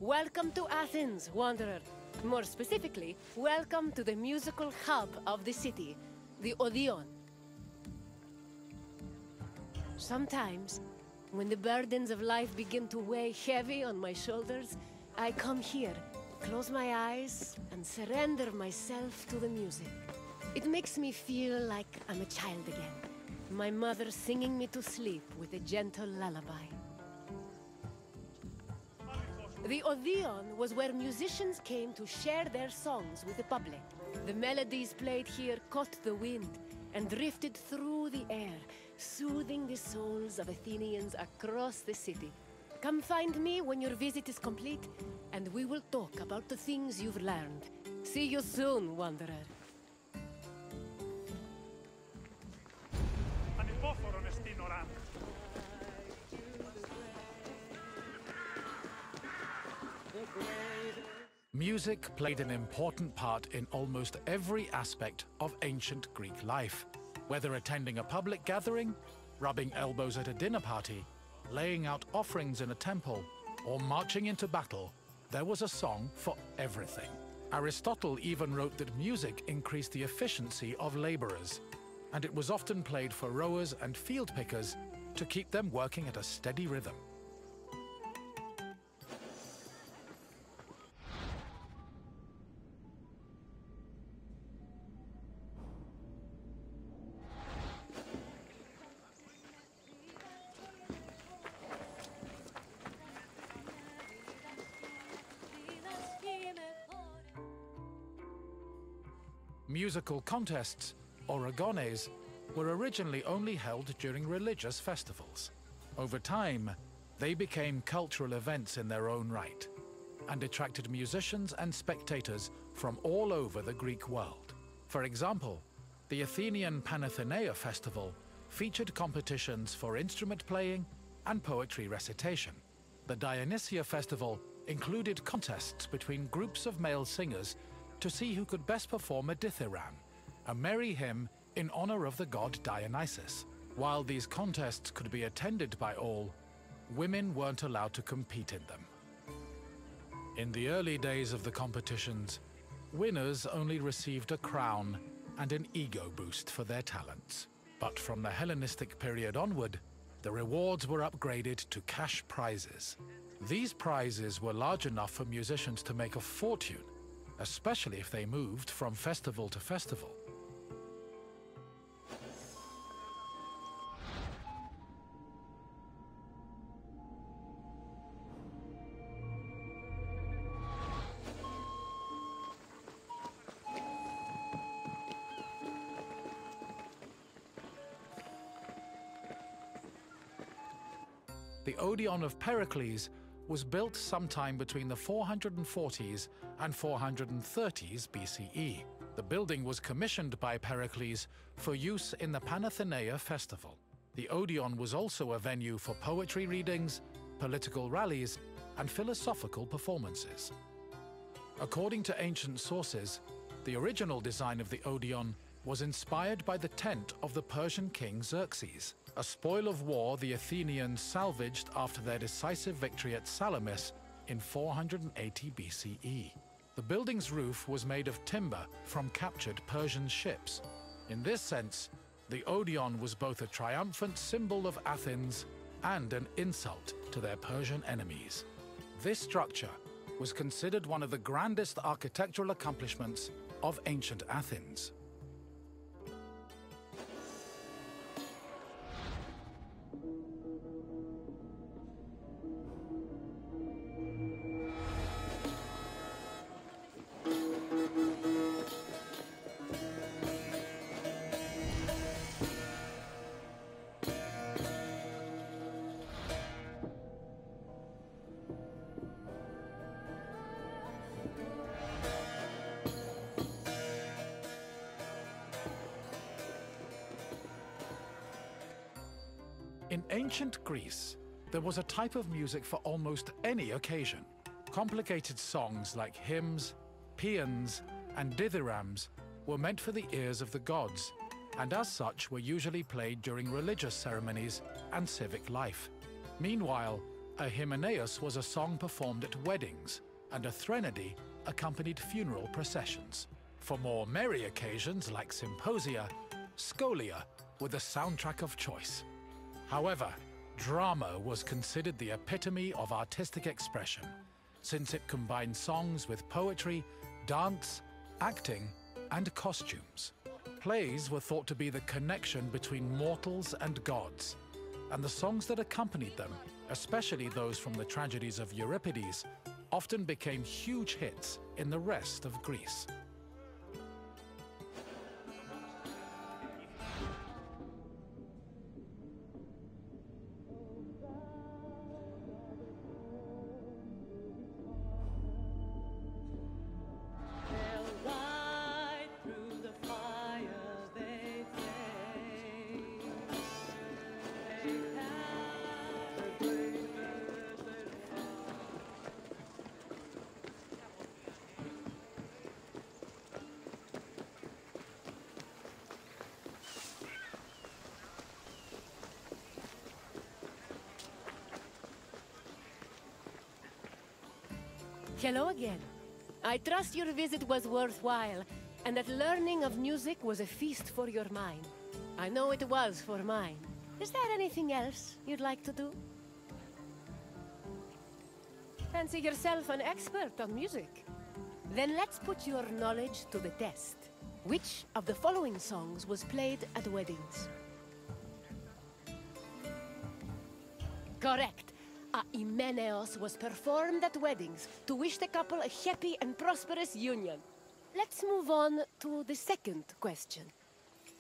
Welcome to Athens, wanderer. More specifically, welcome to the musical hub of the city, the Odeon. Sometimes, when the burdens of life begin to weigh heavy on my shoulders, I come here, close my eyes, and surrender myself to the music. It makes me feel like I'm a child again, my mother singing me to sleep with a gentle lullaby. The Odeon was where musicians came to share their songs with the public. The melodies played here caught the wind and drifted through the air, soothing the souls of Athenians across the city. Come find me when your visit is complete, and we will talk about the things you've learned. See you soon, wanderer. Music played an important part in almost every aspect of ancient Greek life. Whether attending a public gathering, rubbing elbows at a dinner party, laying out offerings in a temple, or marching into battle, there was a song for everything. Aristotle even wrote that music increased the efficiency of laborers, and it was often played for rowers and field pickers to keep them working at a steady rhythm. Musical contests, or agones, were originally only held during religious festivals. Over time, they became cultural events in their own right, and attracted musicians and spectators from all over the Greek world. For example, the Athenian Panathenea festival featured competitions for instrument playing and poetry recitation. The Dionysia festival included contests between groups of male singers to see who could best perform a dithyramb, a merry hymn in honor of the god Dionysus. While these contests could be attended by all, women weren't allowed to compete in them. In the early days of the competitions, winners only received a crown and an ego boost for their talents. But from the Hellenistic period onward, the rewards were upgraded to cash prizes. These prizes were large enough for musicians to make a fortune, especially if they moved from festival to festival. The Odeon of Pericles was built sometime between the 440s and 430s BCE. The building was commissioned by Pericles for use in the Panathenea festival. The Odeon was also a venue for poetry readings, political rallies, and philosophical performances. According to ancient sources, the original design of the Odeon was inspired by the tent of the Persian king Xerxes, a spoil of war the Athenians salvaged after their decisive victory at Salamis in 480 BCE. The building's roof was made of timber from captured Persian ships. In this sense, the Odeon was both a triumphant symbol of Athens and an insult to their Persian enemies. This structure was considered one of the grandest architectural accomplishments of ancient Athens. In ancient Greece, there was a type of music for almost any occasion. Complicated songs like hymns, paeans, and dithyrambs were meant for the ears of the gods, and as such were usually played during religious ceremonies and civic life. Meanwhile, A Hymenaeus was a song performed at weddings, and a threnody accompanied funeral processions. For more merry occasions like symposia, scholia were the soundtrack of choice. However, drama was considered the epitome of artistic expression, since it combined songs with poetry, dance, acting, and costumes. Plays were thought to be the connection between mortals and gods, and the songs that accompanied them, especially those from the tragedies of Euripides, often became huge hits in the rest of Greece. Hello again. I trust your visit was worthwhile, and that learning of music was a feast for your mind. I know it was for mine. Is there anything else you'd like to do? Fancy yourself an expert on music? Then let's put your knowledge to the test. Which of the following songs was played at weddings? Correct. A Hymenaeus was performed at weddings to wish the couple a happy and prosperous union. Let's move on to the second question.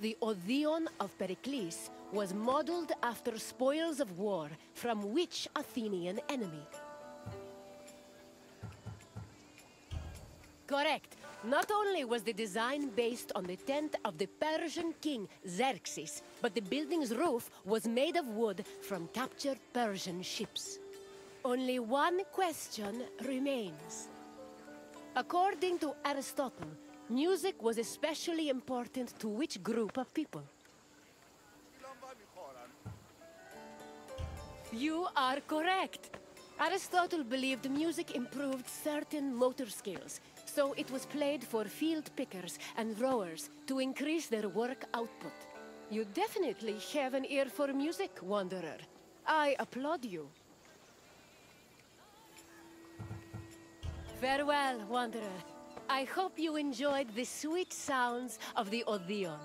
The Odeon of Pericles was modeled after spoils of war from which Athenian enemy? Correct. Not only was the design based on the tent of the Persian king Xerxes, but the building's roof was made of wood from captured Persian ships. Only one question remains. According to Aristotle, music was especially important to which group of people? You are correct. Aristotle believed music improved certain motor skills, so it was played for field pickers and rowers to increase their work output. You definitely have an ear for music, Wanderer. I applaud you. Farewell, Wanderer. I hope you enjoyed the sweet sounds of the Odeon.